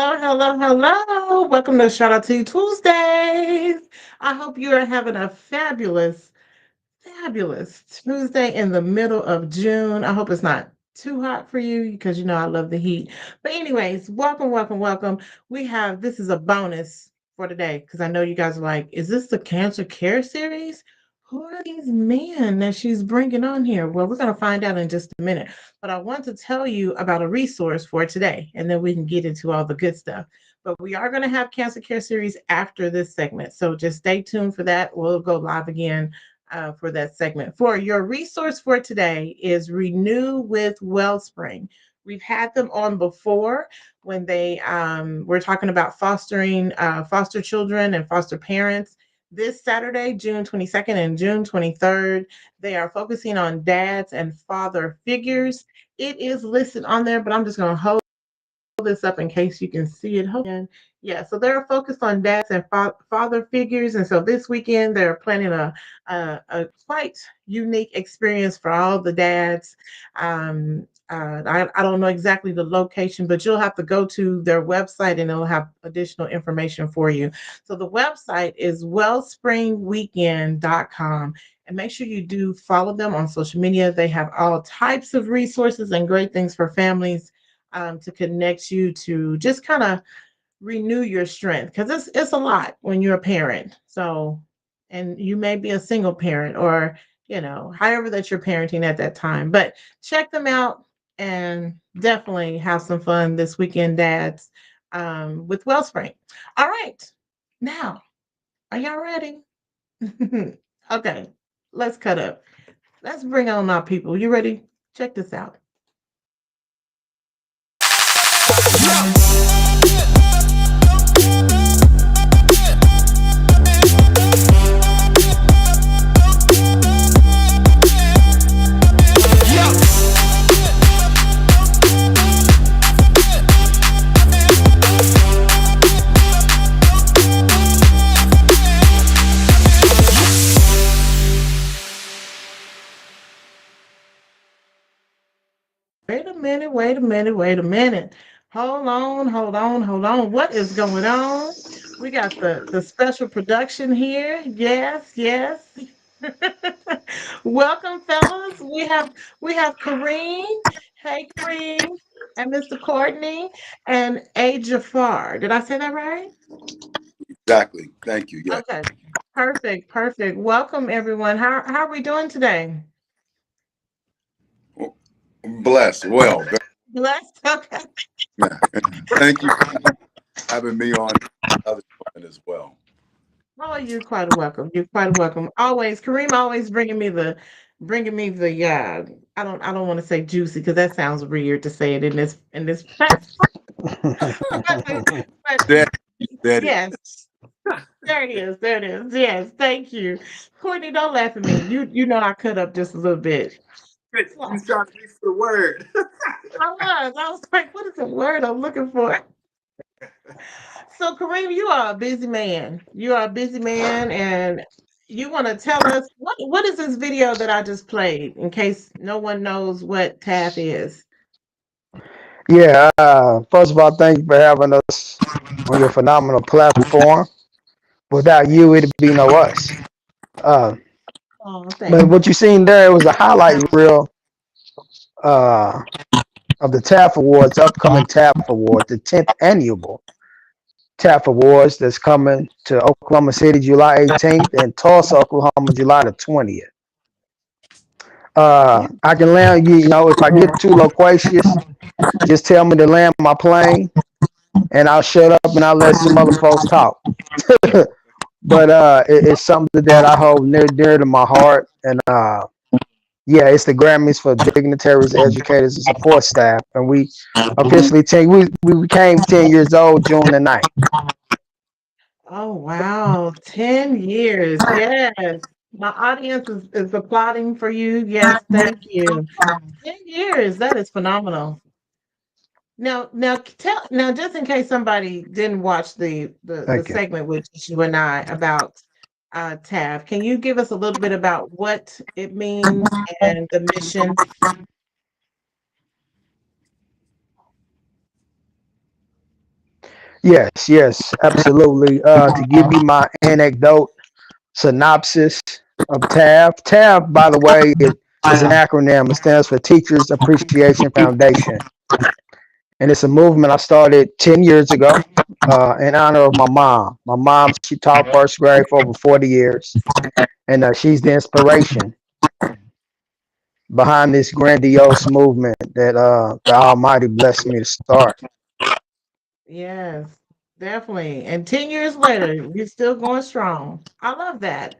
Hello, hello, hello. Welcome to Shout Out to You Tuesdays. I hope you are having a fabulous Tuesday in the middle of June. I hope it's not too hot for you because you know I love the heat. But anyways, welcome. This is a bonus for today because I know you guys are like, is this the cancer care series? Who are these men that she's bringing on here? Well, we're going to find out in just a minute. But I want to tell you about a resource for today, and then we can get into all the good stuff. But we are going to have cancer care series after this segment. So just stay tuned for that. We'll go live again for that segment. For your resource for today is Renew with Wellspring. We've had them on before when they were talking about fostering foster children and foster parents. This Saturday, June 22nd and June 23rd, they are focusing on dads and father figures. It is listed on there, but I'm just going to hold this up in case you can see it. Yeah, so they're focused on dads and father figures, and so this weekend they're planning a quite unique experience for all the dads. I don't know exactly the location, but you'll have to go to their website and it'll have additional information for you. So the website is wellspringweekend.com. And make sure you do follow them on social media. They have all types of resources and great things for families to connect you to just kind of renew your strength because it's a lot when you're a parent. So, and you may be a single parent or however that you're parenting at that time. But check them out and definitely have some fun this weekend, dads, with Wellspring. All right, now are y'all ready? Okay, let's cut up. Let's bring on our people. You ready? Check this out. Wait a minute. Hold on. What is going on? We got the special production here. Yes. Welcome, fellas. We have Kareem. Hey, Kareem, and Mr. Cordney, and Ajafar. Did I say that right? Exactly. Thank you. Yeah. Okay. Perfect. Welcome, everyone. How are we doing today? Blessed. Well, Blessed. Okay. thank you for having me on other side as well. Oh, you're quite welcome. You're quite welcome. Always, Kareem always bringing me the I don't want to say juicy because that sounds weird to say it in this but That, that is. yes, there it is. Yes, thank you. Courtney, don't laugh at me. You know I cut up just a little bit. You trying to use the word. I was like, what is the word I'm looking for? So, Kareem, you are a busy man. You are a busy man, and you want to tell us what is this video that I just played, in case no one knows what TAF is. Yeah, first of all, thank you for having us on your phenomenal platform. Without you, it'd be no us. Uh, Oh, but thank what you seen there was a highlight reel uh, of the TAF Awards, upcoming TAF Awards, the 10th annual TAF Awards that's coming to Oklahoma City July 18th and Tulsa, Oklahoma, July the 20th. you. I can land you, if I get too loquacious, just tell me to land my plane and I'll shut up and I'll let some other folks talk. But it's something that I hold near dear to my heart, and yeah, it's the Grammys for dignitaries, educators, and support staff, and we officially we became 10 years old June the 9th. Oh wow, 10 years. Yes. My audience is applauding for you. Yes, thank you. 10 years. That is phenomenal. Now, just in case somebody didn't watch the Thank you. segment with you and I about TAF, can you give us a little bit about what it means and the mission? Yes, absolutely. To give you my anecdote synopsis of TAF. TAF, by the way, is an acronym. It stands for Teachers Appreciation Foundation. And it's a movement I started 10 years ago in honor of my mom. My mom, she taught first grade for over 40 years. And she's the inspiration behind this grandiose movement that the Almighty blessed me to start. Yes, definitely. And 10 years later, you're still going strong. I love that.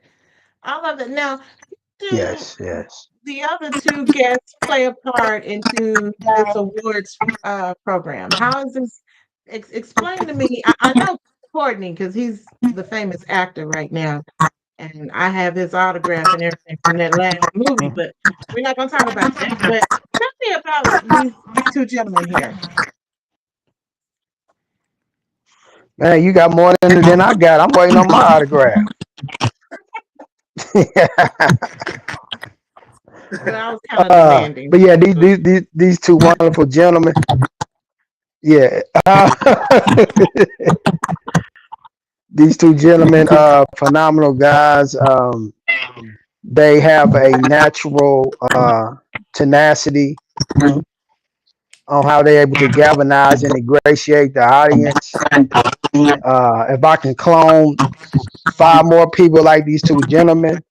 I love that. Now, do Yes. the other two guests play a part into this awards program? How is this? Explain to me. I know Courtney because he's the famous actor right now, and I have his autograph and everything from that last movie. But we're not going to talk about that. But tell me about these two gentlemen here. Man, you got more than I got. I'm waiting on my autograph. Well, I was kind of demanding. But yeah, these two wonderful gentlemen. Yeah. These two gentlemen, phenomenal guys. They have a natural tenacity on how they're able to galvanize and ingratiate the audience. If I can clone 5 more people like these two gentlemen,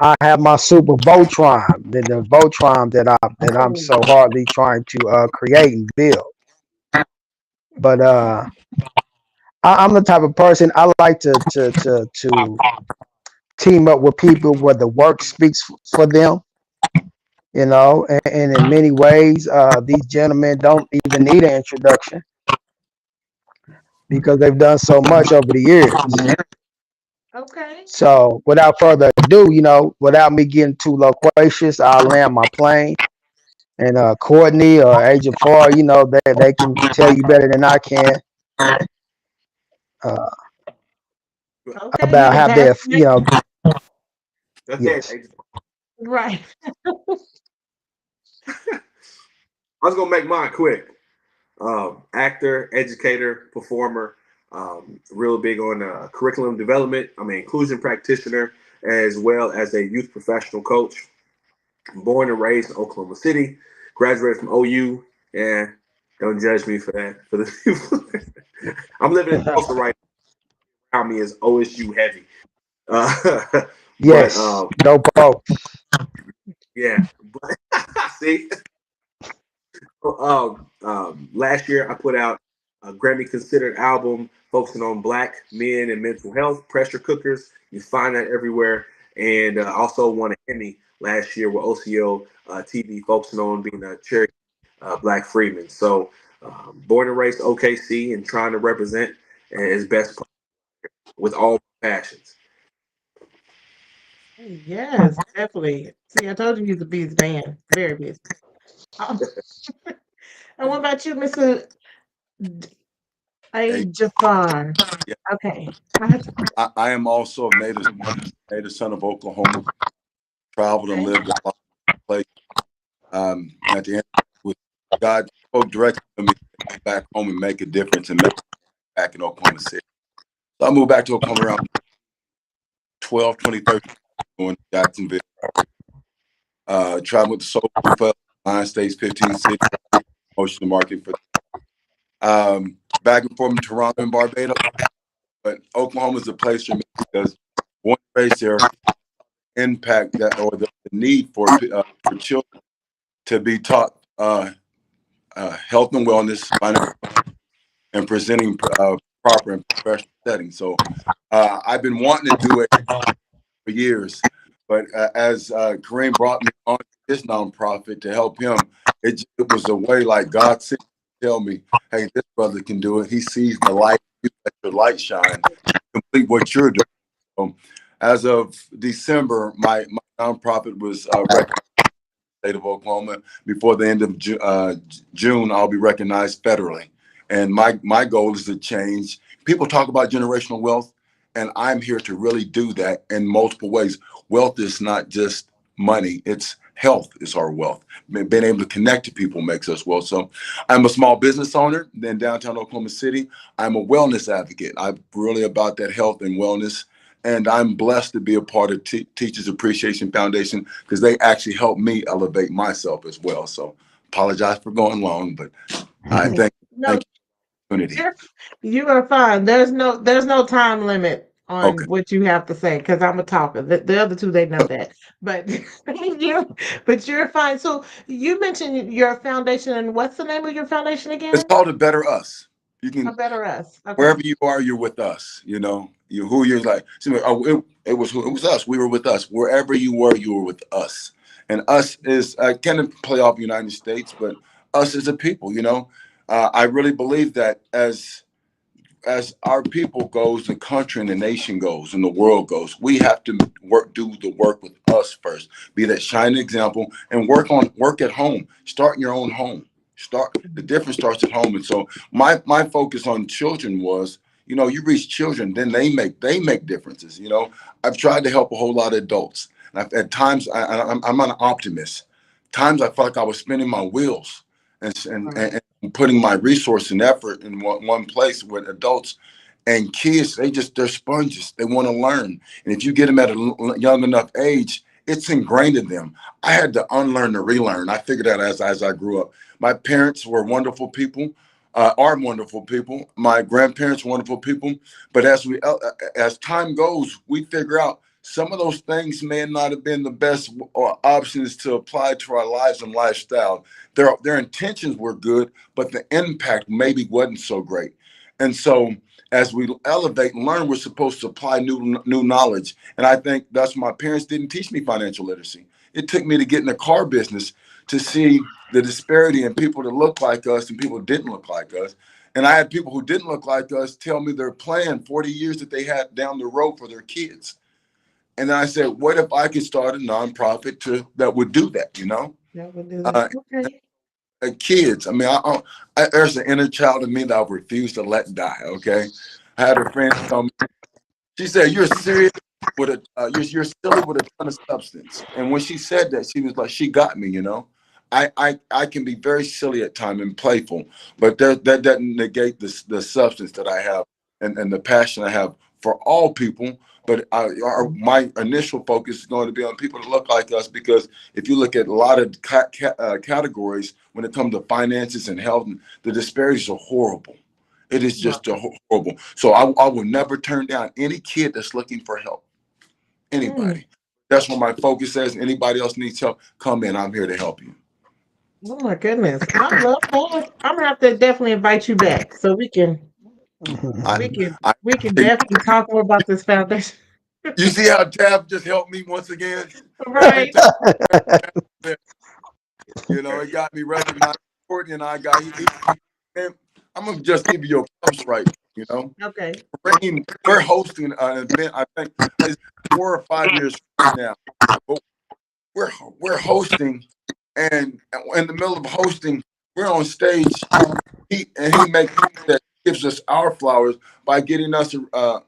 I have my super Voltron, the Voltron that I'm so hardly trying to create and build. But I'm the type of person I like to team up with people where the work speaks for them, and in many ways, these gentlemen don't even need an introduction because they've done so much over the years. Okay. So without further ado, without me getting too loquacious, I'll land my plane. And Cordney or Ajafar, they can tell you better than I can uh, Okay. You about can how pass they're, the mic. That's it. yes. Right. I was gonna make mine quick. Actor, educator, performer, real big on curriculum development. I'm an inclusion practitioner as well as a youth professional coach. Born and raised in Oklahoma City, graduated from OU. Yeah, don't judge me for that. For the people, I'm living in Tulsa right now. Around me is OSU heavy. But Yes, dope. yeah, but see, last year I put out a Grammy considered album focusing on Black men and mental health. Pressure Cookers, you find that everywhere, and also won an Emmy last year with OCO TV focusing on being a charity Black freedman. So born and raised OKC and trying to represent as best with all passions. Yes, definitely. See, I told you he's a busy man. Very busy. Um, and what about you, Mr. Hey, Jafar? yeah, Okay. I I am also a native son of Oklahoma. Traveled and okay. lived a lot of places. At the end, with God spoke directly to me to come back home and make a difference and make it back in Oklahoma City. So I moved back to Oklahoma around 2013, going to Jacksonville. Traveled with the Soul Food Festival, Lion States, 15 cities, promotion the market for back and forth from Toronto and Barbados. But Oklahoma is a place for me because one race there impact that or the need for children to be taught health and wellness and presenting proper and professional settings. So I've been wanting to do it for years, but as Kareem brought me on his nonprofit to help him, it was a way like God said, tell me, hey, this brother can do it. He sees the light, you let your light shine, complete what you're doing. So, as of December, my nonprofit was recognized in the state of Oklahoma. Before the end of June, I'll be recognized federally. And my goal is to change. People talk about generational wealth, and I'm here to really do that in multiple ways. Wealth is not just money; it's health is our wealth. Being able to connect to people makes us wealth. So I'm a small business owner in downtown Oklahoma City. I'm a wellness advocate. I'm really about that health and wellness. And I'm blessed to be a part of Teachers Appreciation Foundation because they actually help me elevate myself as well. So apologize for going long, but I thank No, you for the opportunity. you are fine. There's no time limit Okay. on what you have to say because I'm a talker. The other two, they know that. But you're fine. So you mentioned your foundation, and what's the name of your foundation It's again? called A Better Us. You A can Better Us. Okay. wherever you are, you're with us. You know, you who you're like. Oh, it was us. We were with us. Wherever you were with us. And us is can play off United States, but us as a people. You know, I really believe that as our people goes, the country and the nation goes, and the world goes, we have to do the work with us first. Be that shining example, and work at home. Start in your own home. The difference starts at home. And so my focus on children was, you reach children, then they make differences. I've tried to help a whole lot of adults. And at times I'm an optimist. Times I felt like I was spinning my wheels and and, Right. and putting my resource and effort in one place with adults and kids. They're sponges. They want to learn. And if you get them at a young enough age, it's ingrained in them. I had to unlearn and relearn. I figured out as I grew up. My parents were wonderful people, are wonderful people. My grandparents were wonderful people. But as time goes, we figure out some of those things may not have been the best options to apply to our lives and lifestyle. Their intentions were good, but the impact maybe wasn't so great. And so as we elevate and learn, we're supposed to apply new knowledge. And I think that's why my parents didn't teach me financial literacy. It took me to get in the car business to see the disparity in people that look like us and people who didn't look like us. And I had people who didn't look like us tell me their plan 40 years that they had down the road for their kids. And then I said, what if I could start a nonprofit that would do that, That would do that. Uh, Okay. kids. I mean, there's an inner child in me that I refuse to let die. Okay, I had a friend tell me. She said, "You're serious with you're silly with a ton of substance." And when she said that, she was like, she got me. I can be very silly at times and playful, but that doesn't negate the substance that I have and the passion I have for all people. But my initial focus is going to be on people that look like us, because if you look at a lot of categories when it comes to finances and health, the disparities are horrible. It is Right. just horrible. So I will never turn down any kid that's looking for help. Mm. Anybody. That's where my focus is. Anybody else needs help, come in. I'm here to help you. Oh my goodness. I love that. I'm gonna have to definitely invite you back so we can I, we can I, we can definitely talk more about this foundation. you see how TAF just helped me once again? Every Right. time, it got me recognized. Cordney and I got, man, I'm going to just give you your props right. You know, Okay. we're hosting an event, I think it's 4 or 5 years from now. But we're hosting, and in the middle of hosting, we're on stage. He makes that gives us our flowers by getting us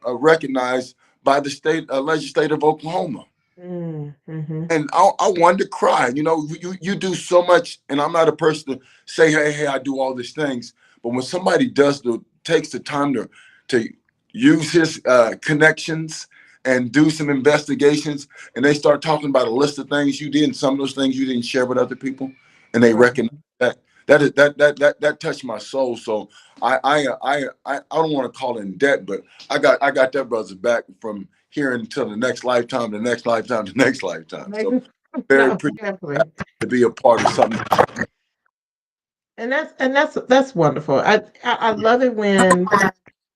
recognized by the state legislature of Oklahoma. Mm-hmm. And I wanted to cry. You do so much, and I'm not a person to say, hey, I do all these things. But when somebody takes the time to use his connections and do some investigations, and they start talking about a list of things you did, and some of those things you didn't share with other people, and they Right. recognize that touched my soul. So I don't want to call in debt, but I got that brother's back from here until the next lifetime, the next lifetime, the next lifetime. So very No, appreciative definitely. to be a part of something. And that's wonderful. I love it when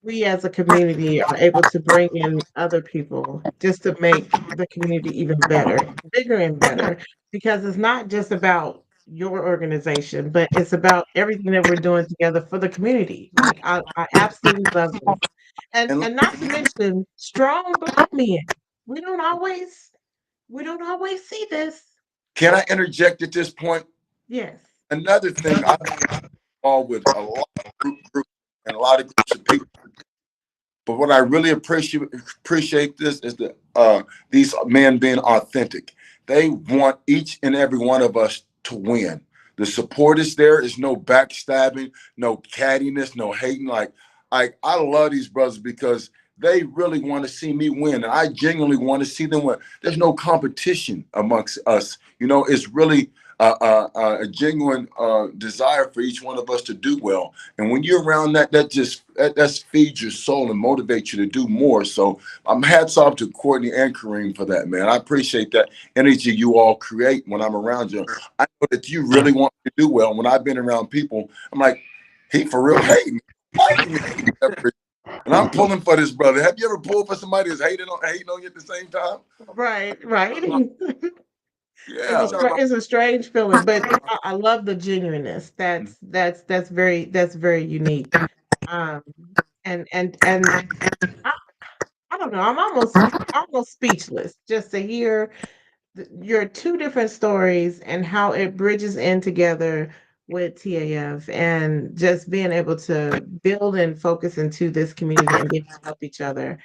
we as a community are able to bring in other people just to make the community even better, bigger and better, because it's not just about your organization, but it's about everything that we're doing together for the community. Like I absolutely love this. And And and not to mention strong black men. We don't always we don't always see this. can I interject at this point? Yes. Another thing, I've been involved with a lot of groups and a lot of groups of people. But what I really appreciate this is that these men being authentic. they want each and every one of us to win. The support is there. There's no backstabbing, no cattiness, no hating. Like I love these brothers because they really want to see me win, and I genuinely want to see them win. There's no competition amongst us. You know, it's really a genuine desire for each one of us to do well. And when you're around that, that feeds your soul and motivates you to do more. So I'm hats off to Cordney and Karim for that, man. I appreciate that energy you all create when I'm around you. I know that you really want me to do well. When I've been around people, I'm like, he for real hating me. Fighting me. And I'm pulling for this brother. Have you ever pulled for somebody that's hating on you at the same time? Right. Yeah. It's a strange feeling, but I love the genuineness. That's very unique. Um, and I, I don't know. I'm almost speechless just to hear your two different stories and how it bridges in together with TAF and just being able to build and focus into this community and be able to help each other.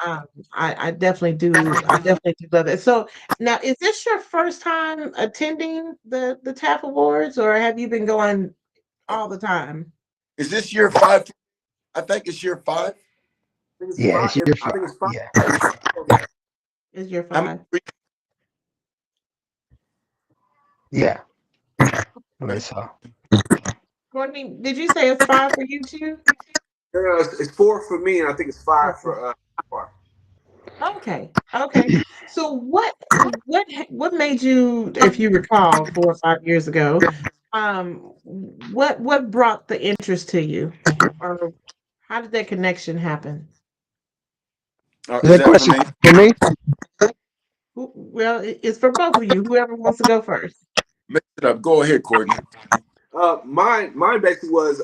Um, I definitely do. I definitely do love it. So now, is this your first time attending the TAF Awards, or have you been going all the time? Is this year 5? I think it's year 5. Yeah, it's your I think fault. it's 5. Yeah, Is your How many? 5? yeah. That's all. Courtney, did you say it's 5 for you too? It's 4 for me, and I think it's 5 Or for Jafar. Okay. Okay. So what made you, if you recall, 4 or 5 years ago, what brought the interest to you, or how did that connection happen? Is Is that that for question me? for me? Well, it's for both of you. Whoever wants to go first. Mix it up. Go ahead, Cordney. Mine basically was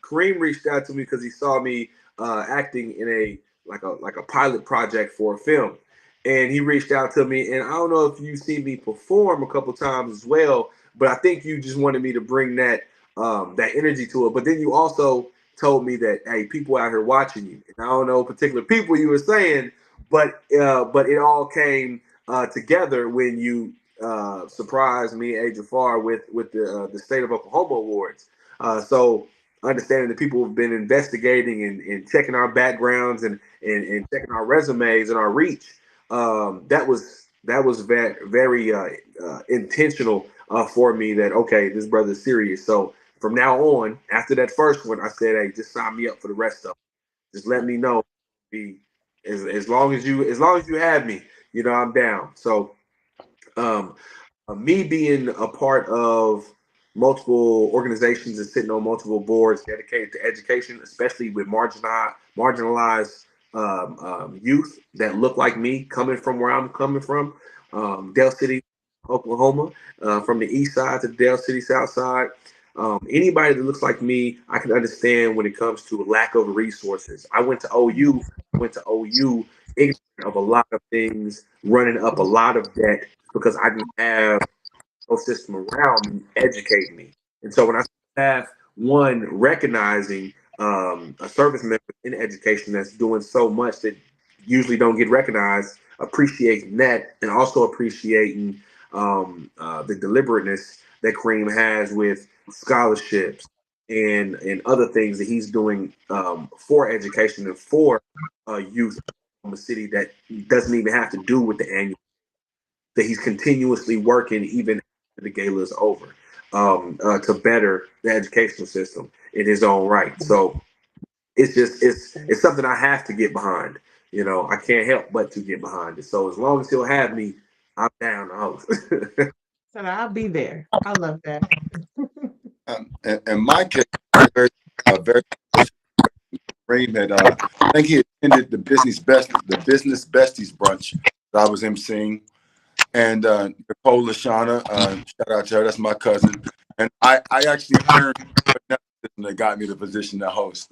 Kareem reached out to me because he saw me acting in a like a pilot project for a film, and he reached out to me. And I don't know if you see me perform a couple times as well, but I think you just wanted me to bring that energy to it. But then you also told me that hey, people out here watching you, and I don't know particular people you were saying, but it all came together when you surprised me and Ajafar with the State of Oklahoma Awards. So understanding that people have been investigating and checking our backgrounds and checking our resumes and our reach, that was very intentional for me. That okay, this brother's serious. So from now on, after that first one, I said, hey, just sign me up for the rest of them. Just let me know. Be as long as you have me, I'm down. So um, me being a part of multiple organizations and sitting on multiple boards dedicated to education, especially with marginalized youth that look like me, coming from where I'm coming from, Dale City, Oklahoma, from the east side to the Dale City south side. Anybody that looks like me, I can understand when it comes to a lack of resources. I went to OU ignorant of a lot of things, running up a lot of debt because I didn't have no system around me educating me. And so when I have one recognizing a service member in education that's doing so much that usually don't get recognized, appreciating that and also appreciating the deliberateness that Kareem has with scholarships and other things that he's doing for education and for youth from a city that doesn't even have to do with the annual, that he's continuously working even after the gala is over, to better the educational system in his own right. So it's something I have to get behind. I can't help but to get behind it. So as long as he'll have me, I'm down to host. So I'll be there. I love that. In my case, very Kareem had, I think he attended the business besties brunch that I was emceeing. And Nicole Lashana, shout out to her, that's my cousin. And I actually earned that got me the position to host.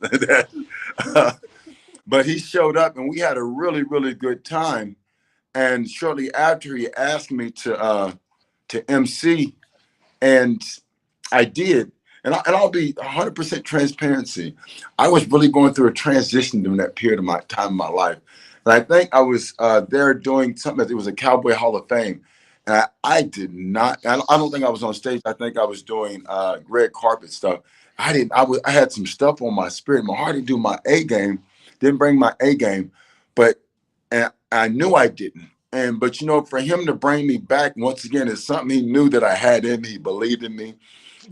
But he showed up and we had a really, really good time. And shortly after, he asked me to MC, and I did. And I'll be 100% transparency. I was really going through a transition during that period of my time in my life. And I think I was there doing something that it was a Cowboy Hall of Fame. And I did not. I don't think I was on stage. I think I was doing red carpet stuff. I didn't. I had some stuff on my spirit. My heart didn't do my A game. Didn't bring my A game, but and I knew I didn't. And but for him to bring me back once again is something he knew that I had in me. He believed in me,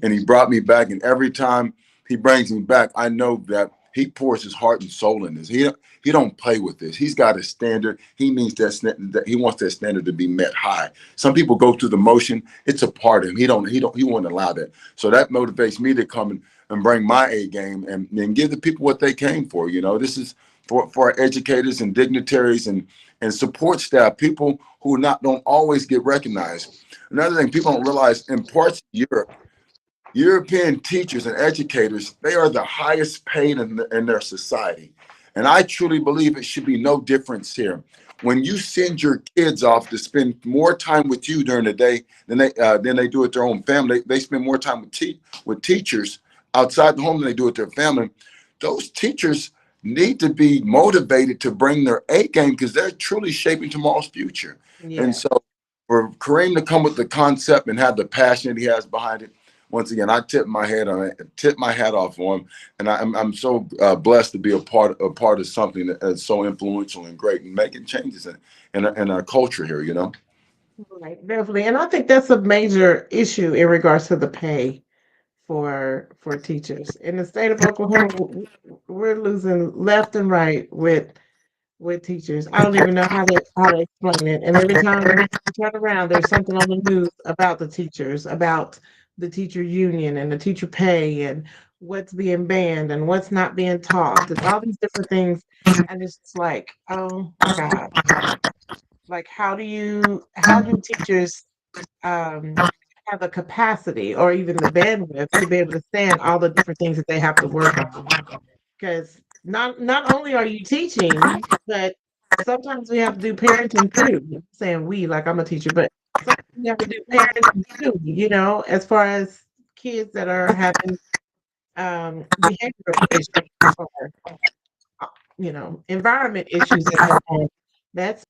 and he brought me back. And every time he brings me back, I know that he pours his heart and soul in this. He don't play with this. He's got a standard. He needs that he wants that standard to be met high. Some people go through the motion. It's a part of him. He won't allow that. So that motivates me to come and bring my A game and give the people what they came for. This is for our educators and dignitaries and support staff, people who don't always get recognized. Another thing people don't realize, in parts of Europe, European teachers and educators, they are the highest paid in their society. And I truly believe it should be no difference here. When you send your kids off to spend more time with you during the day than they do with their own family, they spend more time with teachers outside the home than they do with their family. Those teachers need to be motivated to bring their A game because they're truly shaping tomorrow's future. Yeah. And so for Kareem to come with the concept and have the passion that he has behind it, once again, I tip my hat off on him, and I'm so blessed to be a part of something that's so influential and great and making changes in our culture here. Right, definitely. And I think that's a major issue in regards to the pay for teachers. In the state of Oklahoma, we're losing left and right with teachers. I don't even know how to explain it. And every time you turn around, there's something on the news about the teachers, about the teacher union and the teacher pay and what's being banned and what's not being taught and all these different things. And it's just like, oh my God. Like how do teachers um have the capacity or even the bandwidth to be able to stand all the different things that they have to work on? Because not only are you teaching, but sometimes we have to do parenting too. I'm saying we, like I'm a teacher, but sometimes we have to do parenting too, as far as kids that are having behavioral issues or environment issues at home. That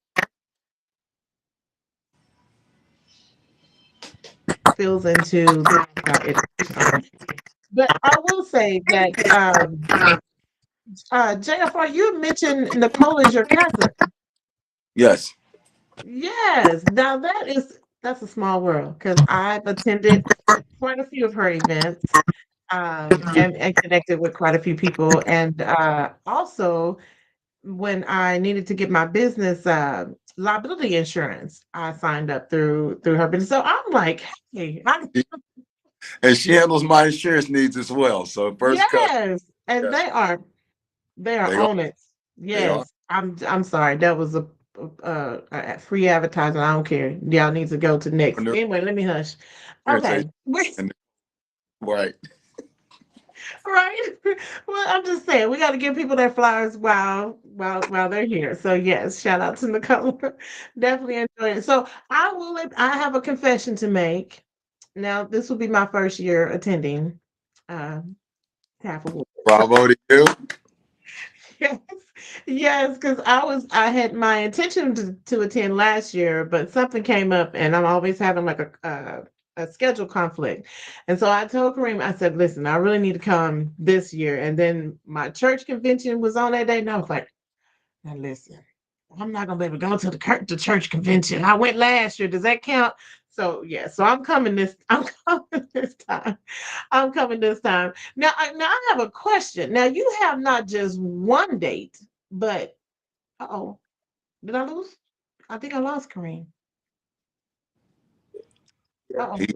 spills into our education. But I will say that JFR, you mentioned Nicole is your cousin. Yes. Yes. Now that's a small world because I've attended quite a few of her events and connected with quite a few people. And also when I needed to get my business liability insurance, I signed up through her business. So I'm like, hey, And she handles my insurance needs as well. So first cut. yes, and Yes, they are they are. on it. They are. Yes, I'm sorry. That was a free advertising. I don't care. Y'all need to go to next. Anyway, let me hush. Okay. Right. Right. Well, I'm just saying we got to give people their flowers while they're here. So yes, shout out to Nicole. Definitely enjoy it. So I have a confession to make. Now this will be my first year attending uh TAF Awards. Bravo to you. Yes, yes, because I had my intention to attend last year, but something came up, and I'm always having like a schedule conflict, and so I told Kareem, I said, "Listen, I really need to come this year." And then my church convention was on that day, and I was like, "Now listen, I'm not gonna be able to go to the church convention. I went last year. Does that count?" So yeah, so I'm coming this. I'm coming this time. I'm coming this time. Now I have a question. Now you have not just one date, but oh, did I lose? I think I lost Kareem. Yeah, Oh, He,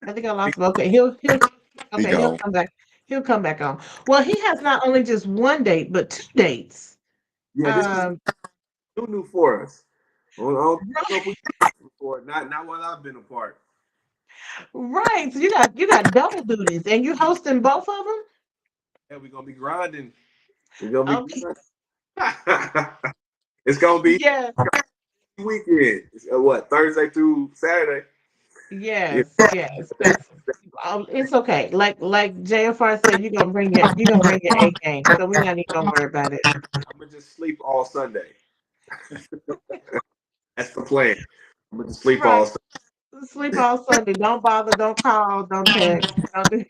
I think I lost him. Okay, he'll he okay, he'll gone. come back. He'll come back on. Well, he has not only just one date, but two dates. yeah. This is Um, new for us. I don't know if right, we before. Not while I've been apart. right. So you got double duties, and you hosting both of them. Yeah, we're gonna be grinding. We're gonna be Okay. grinding. It's gonna be Yeah. weekend. It's, what, Thursday through Saturday? Yeah. Yes. Yes. It's okay. Like JFR said, you're gonna bring your A game, so we're not even gonna worry about it. I'm gonna just sleep all Sunday. That's the plan. I'm going to sleep all. Right. Sleep all Sunday. Don't bother. Don't call. Don't text. Don't do.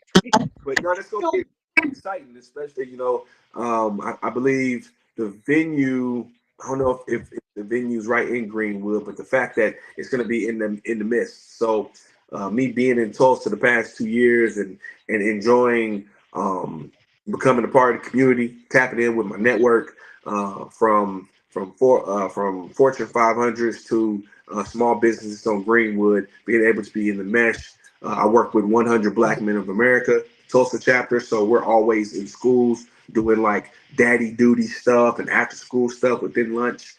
But no, that's gonna So, be exciting, especially I believe the venue. I don't know if the venue's right in Greenwood, but the fact that it's gonna be in the midst. So me being in Tulsa the past 2 years and enjoying becoming a part of the community, tapping in with my network from Fortune 500s to small businesses on Greenwood, being able to be in the mesh. I work with 100 Black Men of America, Tulsa chapter, so we're always in schools doing like daddy duty stuff and after school stuff within lunch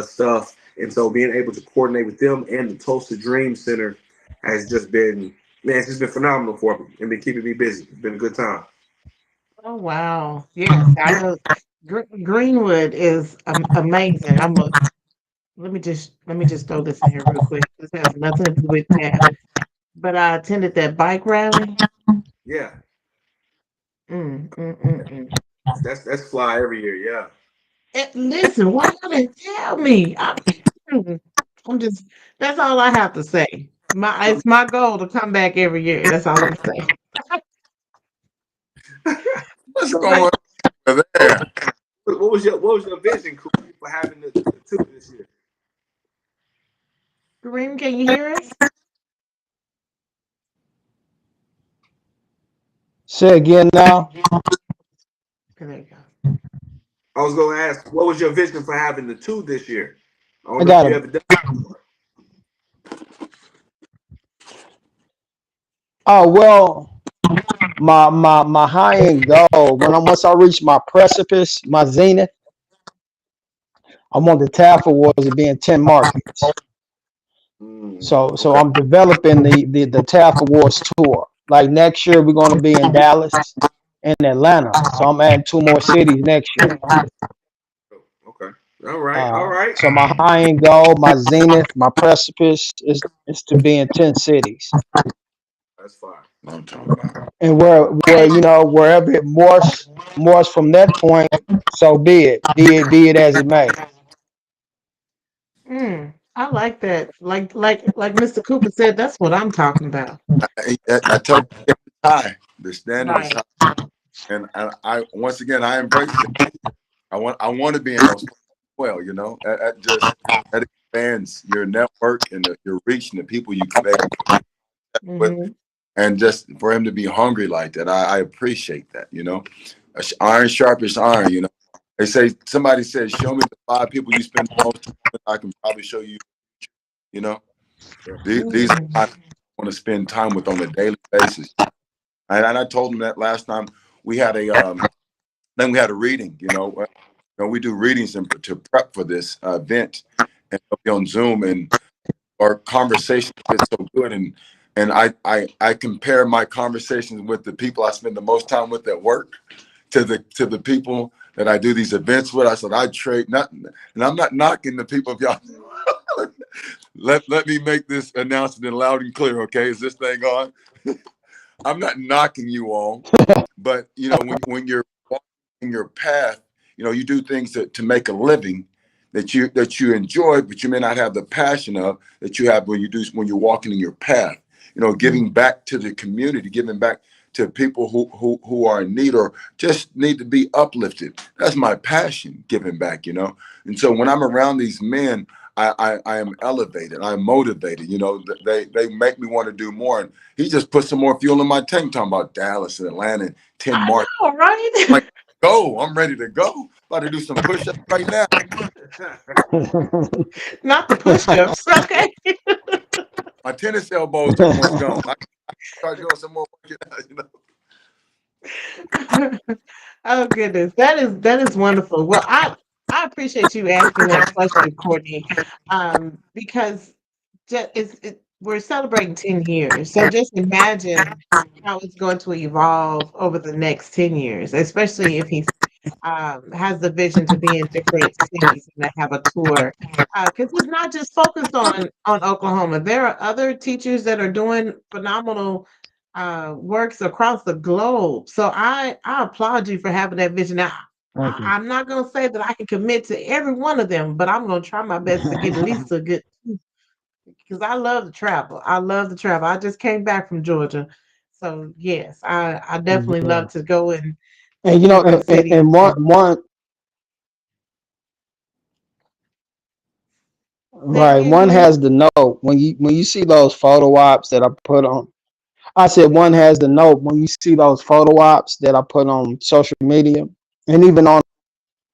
stuff. And so being able to coordinate with them and the Tulsa Dream Center has just been, man, it's just been phenomenal for me and been keeping me busy. It's been a good time. oh wow. Yes, I know. Greenwood is amazing. Let me just throw this in here real quick. This has nothing to do with that. But I attended that bike rally. Yeah, Mm, mm, mm, mm. that's fly every year. Yeah. Listen, why y'all didn't tell me? I'm just. That's all I have to say. It's my goal to come back every year. That's all I'm saying. What's So, going on there? what was your vision Cooper, for having the two this year? Kareem, can you hear us? Say again now. Okay, there you go. I was going to ask, what was your vision for having the two this year? I don't I know if got you a. ever done. Oh well, my high end goal once I reach my precipice, my zenith, I want the TAF awards to be in 10 markets. So Okay. I'm developing the TAF awards tour. Like next year we're going to be in Dallas and Atlanta. So I'm adding two more cities next year. Okay. All right. All right. So my high end goal, my zenith, my precipice is to be in 10 cities. That's fine. I'm talking about. And where wherever it morphs from that point, so be it. Be it as it may. I like that. Like Mr. Cooper said, that's what I'm talking about. I told you it's high. The standard is Right. high, and I once again I embrace it. I want to be in those places as well. That expands your network and your reach and the people you connect with, Hmm. and just for him to be hungry like that, I appreciate that. Iron sharpens iron. They say somebody said, "Show me the 5 people you spend the most time with. I can probably show you." You know, these are Mm. not want to spend time with on a daily basis. And I told him that last time we had then we had a reading. We do readings to prep for this event, and it'll be on Zoom, and our conversations get so good, and I compare my conversations with the people I spend the most time with at work to the people that I do these events with. I said I trade nothing, and I'm not knocking the people. If y'all let me make this announcement loud and clear, okay? Is this thing on? I'm not knocking you all, but when you're walking your path, you do things to make a living that you enjoy, but you may not have the passion of that you have when you're walking in your path. Giving back to the community, giving back to people who are in need or just need to be uplifted. That's my passion, giving back. And so when I'm around these men, I am elevated. I'm motivated. They make me want to do more. And he just put some more fuel in my tank talking about Dallas and Atlanta and 10 I March. know, right? Like, go. I'm ready to go. About to do some push-ups right now. Not the push-ups. Okay. My tennis elbows almost gone. I start doing some more work. Oh goodness, that is wonderful. Well, I appreciate you asking that question, Courtney, because we're celebrating 10 years. So just imagine how it's going to evolve over the next 10 years, especially if he has the vision to be in different cities and to have a tour. Because he's not just focused on Oklahoma. There are other teachers that are doing phenomenal works across the globe. So I applaud you for having that vision. Now, Thank you. I'm not going to say that I can commit to every one of them, but I'm going to try my best to get at least a good two. because I love to travel. I love to travel. I just came back from Georgia. So yes, I definitely Yeah. love to go and And see different cities and one and one say it right, again, one Glenn. has the note when you see those photo ops that I put on. I said one has the note when you see those photo ops that I put on social media and even on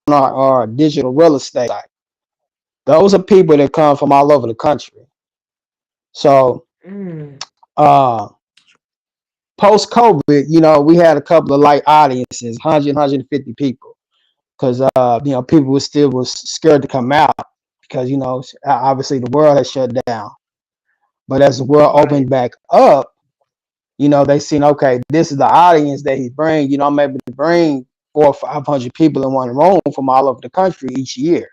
our digital real estate site. Those are people that come from all over the country. So Mm, uh post COVID, we had a couple of light audiences, 150 people, because people was scared to come out because obviously the world has shut down. But as the world right. opened back up, they seen, okay, this is the audience that he bring. I'm able to bring 400 or 500 people in one room from all over the country each year.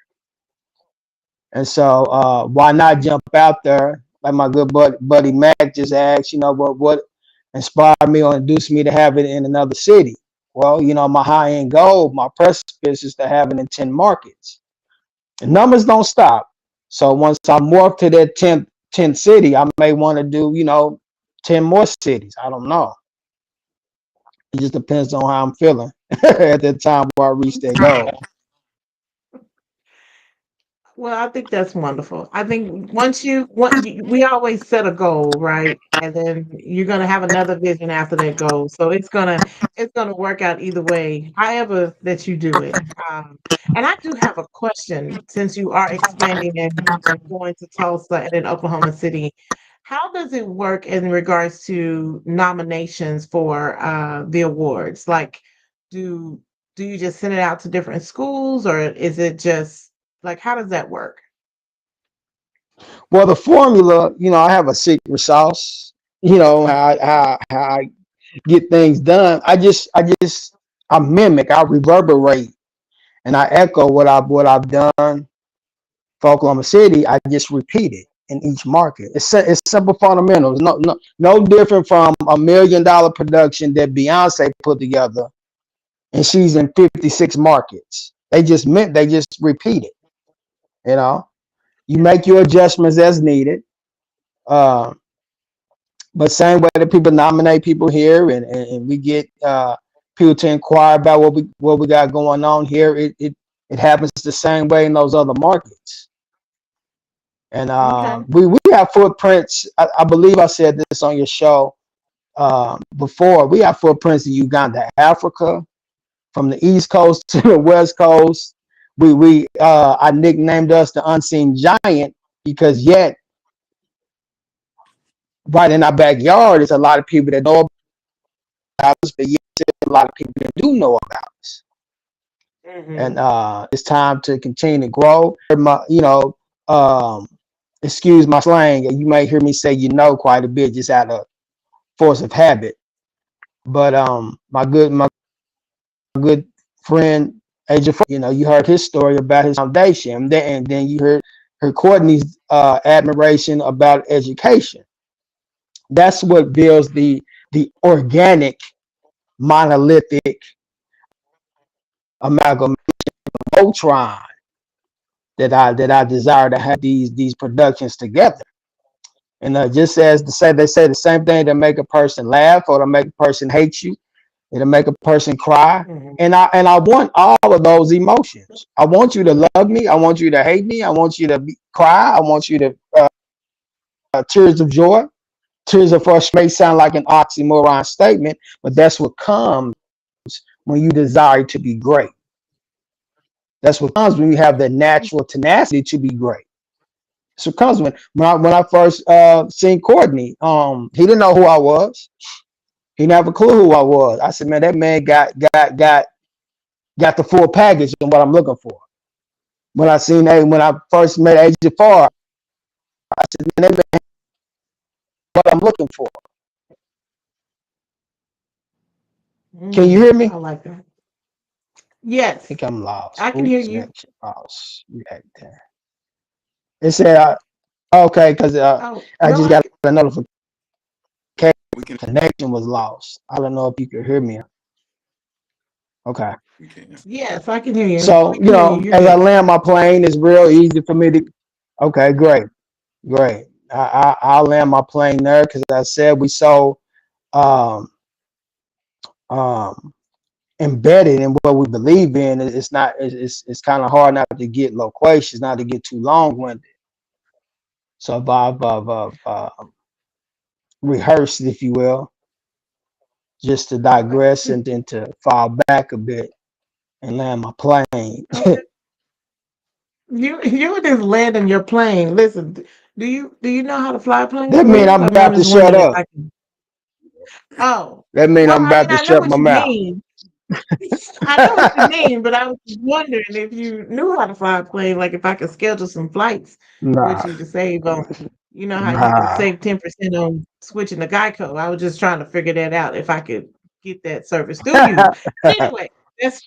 And so why not jump out there? Like my good buddy Mac just asked, what inspired me or induced me to have it in another city? Well, my high end goal, my precipice is to have it in 10 markets. The numbers don't stop. So once I morph to that 10th city, I may want to do, 10 more cities. I don't know. It just depends on how I'm feeling at that time where I reach that goal. Well, I think that's wonderful. I think we always set a goal, right? And then you're gonna have another vision after that goal. So it's gonna work out either way, however that you do it. And I do have a question since you are expanding and going to Tulsa and then Oklahoma City. How does it work in regards to nominations for the awards? Like, do do you just send it out to different schools, or is it just like, how does that work? Well, the formula, I have a secret sauce. How I get things done. I mimic, I reverberate, and I echo what I've done for Oklahoma City. I just repeat it in each market. It's simple fundamentals. No different from $1 million production that Beyonce put together, and she's in 56 markets. They just repeat it. You know, you make your adjustments as needed. Uh, but same way that people nominate people here, and we get people to inquire about what we got going on here. It happens the same way in those other markets. And Okay. we have footprints. I believe I said this on your show before. We have footprints in Uganda, Africa, from the East Coast to the West Coast. I nicknamed us the unseen giant because yet right in our backyard, there's a lot of people that know about us, but yet there's a lot of people that do know about us. And Hmm. it's time to continue to grow. Um, excuse my slang. You may hear me say quite a bit just out of force of habit. But my good friend Ajafar, you heard his story about his foundation, and then you heard Cordney's admiration about education. That's what builds the organic monolithic amalgamation Voltron that I desire to have these productions together. And just as they say the same thing to make a person laugh or to make a person hate you, it'll make a person cry. Hmm. And I want all of those emotions. I want you to love me. I want you to hate me. I want you to cry. I want you to tears of joy. Tears of frustration may sound like an oxymoron statement, but that's what comes when you desire to be great. That's what comes when you have the natural tenacity to be great. So it comes when I first seen Courtney, he didn't know who I was. He never clue who I was. I said, man, that man got the full package and what I'm looking for. When I first met Ajafar, I said, man, that man what I'm looking for. Can you hear I me? like that. I Yes, think I'm lost. I can hear Oops, you. connection lost. React there. It said, okay, because Oh, I no, just I got can. a notification We can, connection was lost. I don't know if you could hear me. Okay. we can. Yes, I can hear you. So, We can hear you. You're as I good. land my plane, it's real easy for me to. Okay, great, great. I'll land my plane there because I said we so um, um, embedded in what we believe in. It's not. It's kind of hard not to get loquacious, not to get too long-winded. So I've rehearsed, if you will, just to digress and then to fall back a bit and land my plane. Okay. You were just landing your plane. Listen, do you know how to fly a plane That for mean real? I'm I mean, I'm about to just shut wondering if up. I can. Oh, That mean well, I'm I about mean, to I know shut my what you mouth. mean. I know what you mean, but I was just wondering if you knew how to fly a plane, like if I could schedule some flights with Nah, you to save on, you know how you can nah. save 10% on switching to Geico. I was just trying to figure that out if I could get that service through you. But anyway, that's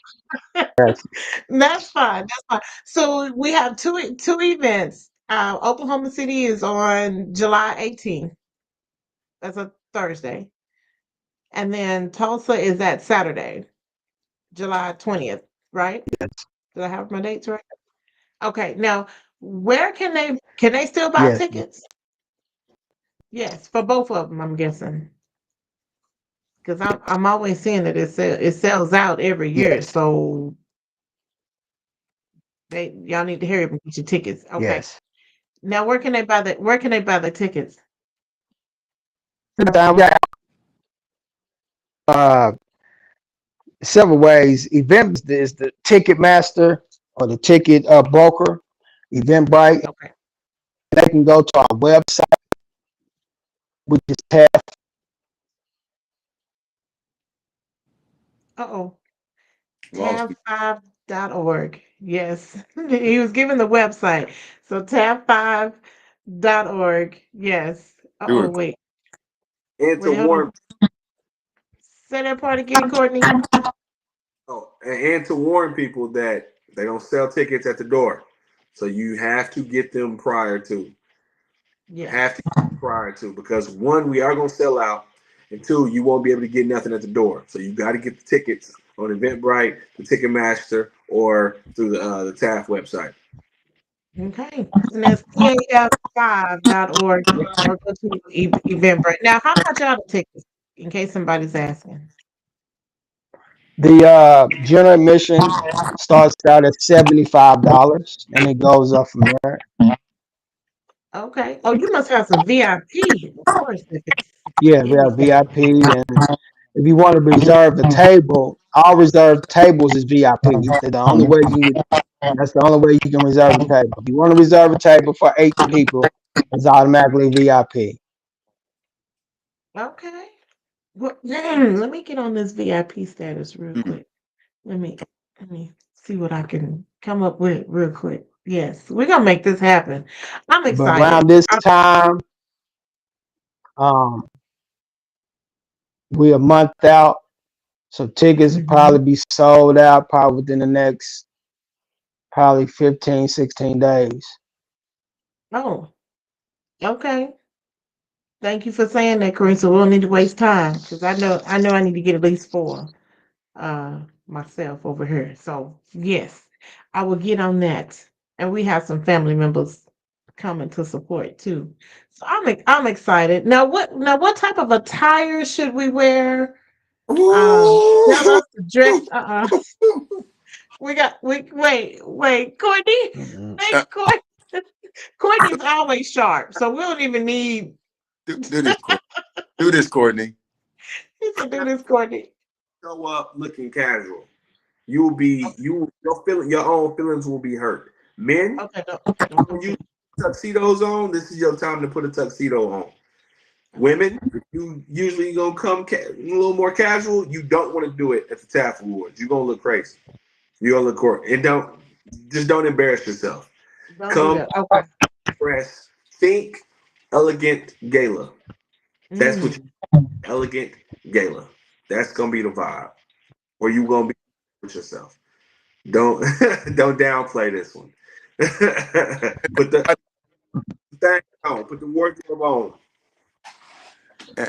Yes, that's fine. That's fine. So we have two events. Oklahoma City is on July 18th. That's a Thursday. And then Tulsa is that Saturday, July 20th, right? Did I have my dates right? Okay. Now, where can they still buy yes. tickets? Yes, for both of them, I'm guessing. Because I'm always seeing that it sells out every year. Yes, So y'all need to hurry up and get your tickets. Okay. yes. Now where can they buy the tickets? Down, we got uh, several ways. Event is the ticket master or the ticket broker, Eventbrite. Okay. They can go to our website, which is Uh-oh. Lost me. Tab5.org. Yes. He was given the website. So tab5.org. Yes. Do Uh-oh, it. wait. And to Wait, hold on. warn Say that part again, Courtney. and to warn people that they don't sell tickets at the door. So you have to get them prior to. Yeah. Have to get them prior to because one, we are gonna sell out, and two, you won't be able to get nothing at the door. So you got to get the tickets on Eventbrite, the Ticketmaster, or through the TAF website. Okay. And that's TAF5.org or go to Eventbrite. Now, how much are the tickets? In case somebody's asking. the general admission starts out at $75 and it goes up from there. Okay. Oh, you must have some VIP, of course, if it's Yeah, we have anything. VIP, and if you want to reserve a table, all reserved tables is VIP. The only way you that's the only way you can reserve a table. If you want to reserve a table for 8 people, it's automatically VIP. Okay. Well, let me get on this VIP status real Mm. quick. Let me see what I can come up with real quick. Yes, we're gonna make this happen. I'm But excited. around this time, um, we're a month out, so tickets will Mhm. probably be sold out probably within the next probably 15, 16 days. Oh, okay. Thank you for saying that, Corinne. So we don't need to waste time because I know I need to get at least four myself over here. So yes, I will get on that. And we have some family members coming to support too. So I'm excited. Now what type of attire should we wear? Tell Ooh. us to dress. Wait, Courtney. Mhm. Hey, Courtney. Courtney's always sharp, so we don't even need. Do this, Courtney. Do this, Courtney. He said, "Do this, Courtney." Show up looking casual. You will be your own feelings will be hurt. Men, Okay, don't do you it. tuxedos on. This is your time to put a tuxedo on. Women, you usually gonna come a little more casual. You don't want to do it at the TAF Awards. You're gonna look crazy. You're gonna look court and don't embarrass yourself. Don't do Come that. Okay. press. Think elegant gala. That's what Mm. elegant gala. That's gonna be the vibe. Or you gonna be with yourself. Don't don't downplay this one. Put the thing on. Put the wardrobe on.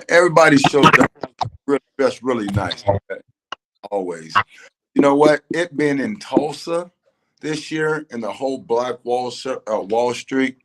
Everybody shows up really, that's really nice. Always. You know what? It been in Tulsa this year and the whole Black Wall Street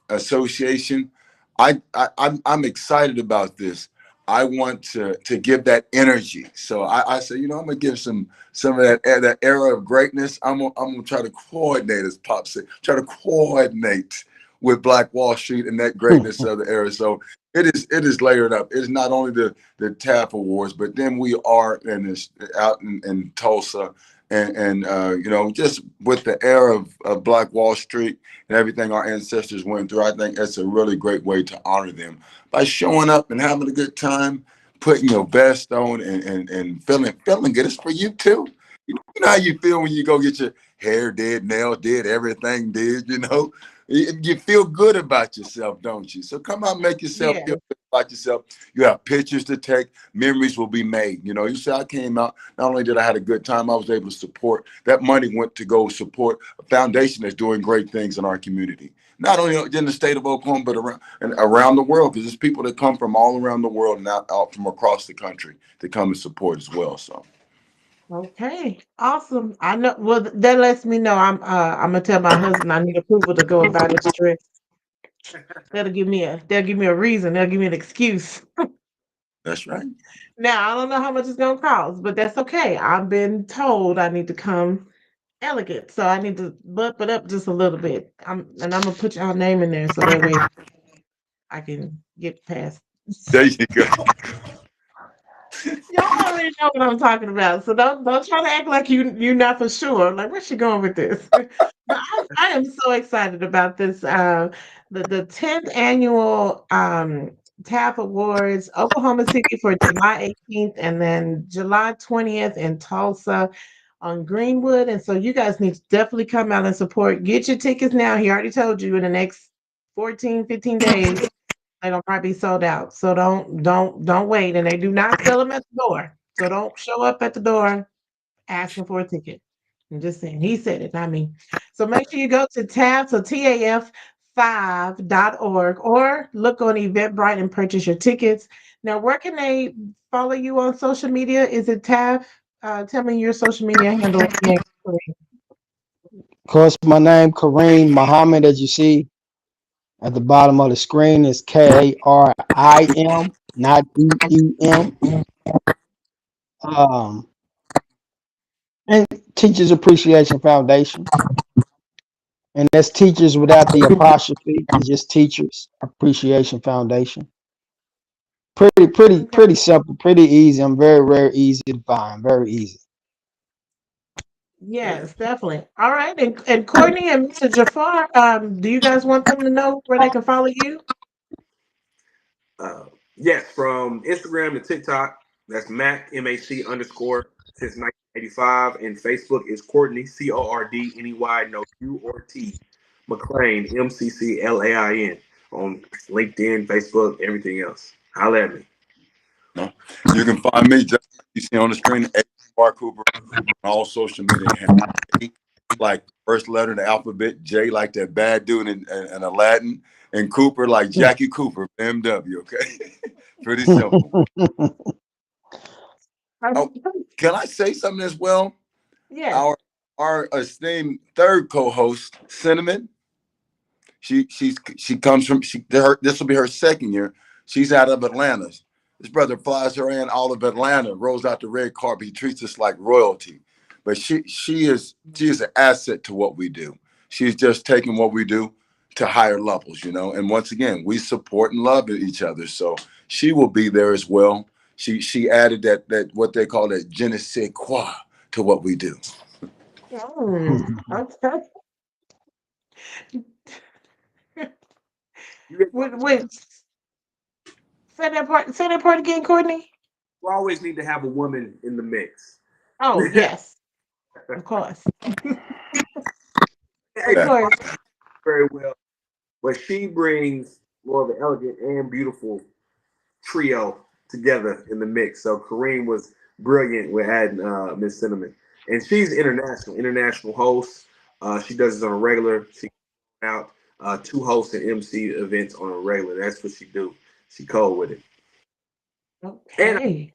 Association. I'm excited about this. I want to give that energy. So I say, you know, I'm gonna give some of that era of greatness. I'm gonna try to coordinate, as Pop said, try to coordinate with Black Wall Street and that greatness of the era. So it is layered up. It is not only the TAF awards, but then we are out in Tulsa and you know, just with the era of Black Wall Street and everything our ancestors went through. I think that's a really great way to honor them by showing up and having a good time, putting your best on and feeling good. It's for you too. You know how you feel when you go get your hair did, nails did, everything did, you know? You feel good about yourself, don't you? So come out, make yourself Yeah. feel good about yourself. You have pictures to take, memories will be made. You know, you say I came out, not only did I have a good time, I was able to support. That money went to go support a foundation that's doing great things in our community. Not only in the state of Oklahoma, but around the world, because there's people that come from all around the world and out from across the country to come and support as well. So Okay, awesome. I know. Well, that lets me know I'm gonna tell my husband I need approval to go and buy this dress. They'll give me a reason. They'll give me an excuse. that's right. Now I don't know how much it's gonna cost, but that's okay. I've been told I need to come elegant, so I need to bump it up just a little bit. I'm gonna put y'all name in there so that way I can get past. There you go. Y'all already know what I'm talking about, so don't try to act like you're not for sure. Like, where's she going with this? But I am so excited about this. The 10th annual TAF Awards, Oklahoma City for July 18th, and then July 20th in Tulsa on Greenwood. And so you guys need to definitely come out and support. Get your tickets now. He already told you in the next 14, 15 days they're gonna probably be sold out. So don't wait. And they do not sell them at the door. So don't show up at the door asking for a ticket. I'm just saying. He said it, not me. So make sure you go to TAF, so TAF5.org, or look on Eventbrite and purchase your tickets. Now, where can they follow you on social media? Is it TAF? Tell me your social media handle again. Of course, my name Kareem Muhammad, as you see at the bottom of the screen, is Karim, not EEM. Um, and Teachers Appreciation Foundation, and that's teachers without the apostrophe. It's just Teachers Appreciation Foundation. Pretty Okay. simple, pretty easy. I'm very easy to find. Very easy. Yes, definitely. All right. And Courtney and Mr. Jafar, do you guys want them to know where they can follow you? Uh, yes, from Instagram to TikTok, that's Mac MAC underscore since 1985, and Facebook is Cordney Cordney, no U or T, McClain MCCLAIN on LinkedIn, Facebook, everything else. Holla at me. No. You can find me just you see on the screen, Jafar Cooper, on all social media handles. A, like first letter in the alphabet, J like that bad dude in Aladdin, and Cooper like Jackie Cooper, BMW. Okay, pretty simple. Oh, can I say something as well? Yes. Our esteemed third co-host, Cinnamon. She comes from this will be her second year. She's out of Atlanta. This brother flies her in all of Atlanta, rolls out the red carpet. He treats us like royalty. But she is an asset to what we do. She's just taking what we do to higher levels, you know. And once again, we support and love each other. So she will be there as well. She added that what they call that je ne sais quoi to what we do. Okay. You Wait, say that part again, Courtney. always need to have a woman in the mix. Oh, yes, of course. Of Hey, course. very well, but she brings more of an elegant and beautiful trio together in the mix. So Kareem was brilliant with adding Miss Cinnamon, and she's international host. She does this on a regular. She out two hosts and MC events on a regular. That's what she do. She cold with it and Okay.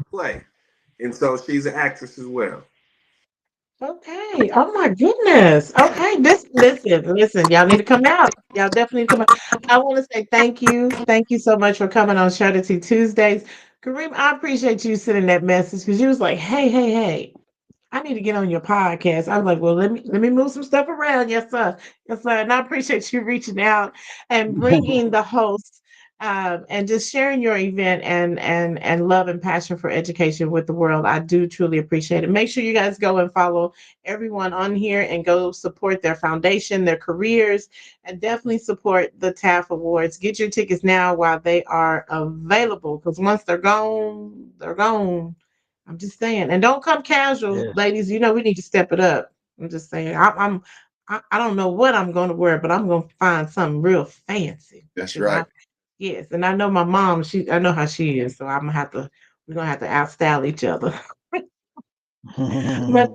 play, and so she's an actress as well. Okay. Oh my goodness. Okay. Listen. Y'all need to come out. Y'all definitely need to come out. I want to say thank you. Thank you so much for coming on Strategy Tuesdays. Kareem, I appreciate you sending that message because you was like, hey. I need to get on your podcast. I was like, well, let me move some stuff around. Yes, sir. Yes, sir. And I appreciate you reaching out and bringing the host and just sharing your event and love and passion for education with the world. I do truly appreciate it. Make sure you guys go and follow everyone on here and go support their foundation, their careers, and definitely support the TAF Awards. Get your tickets now while they are available because once they're gone, they're gone. I'm just saying, and don't come casual, Yeah. ladies. You know we need to step it up. I'm just saying. I don't know what I'm going to wear, but I'm going to find something real fancy. That's 'Cause right. yes, and I know my mom. I know how she is, so I'm gonna have to. We're gonna have to outstyle each other. But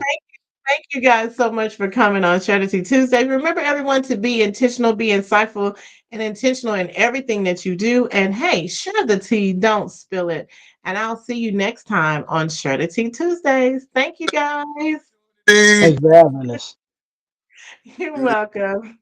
thank you guys so much for coming on Strategy Tuesday. Remember, everyone, to be intentional, be insightful, and intentional in everything that you do. And hey, share the tea, don't spill it. And I'll see you next time on Strategy Tuesdays. Thank you guys. Thanks for having us. You're welcome.